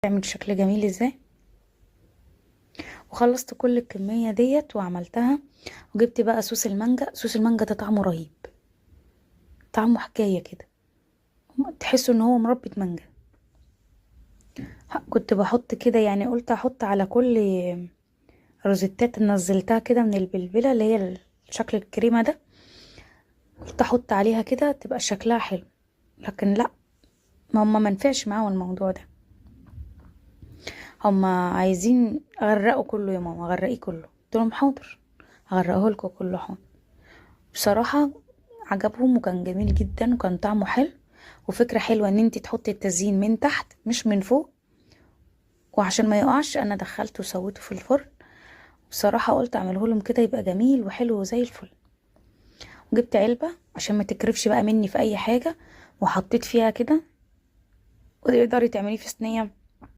تعمل شكل جميل ازاي. وخلصت كل الكمية ديت وعملتها. وجبت بقى صوص المانجا. صوص المانجا ده طعمه رهيب، طعمه حكاية كده، تحسوا ان هو مربى مانجا. كنت بحط كده، يعني قلت احط على كل روزيتات نزلتها كده من البلبلة اللي هي شكل الكريمة ده. قلت احط عليها كده تبقى شكلها حلو، لكن لا، ما هما منفعش معاهم الموضوع ده. هما عايزين اغرقه كله، يا ماما غرقيه كله. قلت لهم حاضر، هغرقه لكم كله حاضر. بصراحة عجبهم وكان جميل جدا وكان طعمه حلو. وفكرة حلوة ان انتي تحطي التزيين من تحت مش من فوق. وعشان ما يقعش انا دخلته وسويته في الفرن. بصراحة قلت اعمله لهم كده يبقى جميل وحلو وزي الفل. وجبت علبة عشان ما تكرفش بقى مني في اي حاجة، وحطيت فيها كده. وتقدري تعمليه في صينية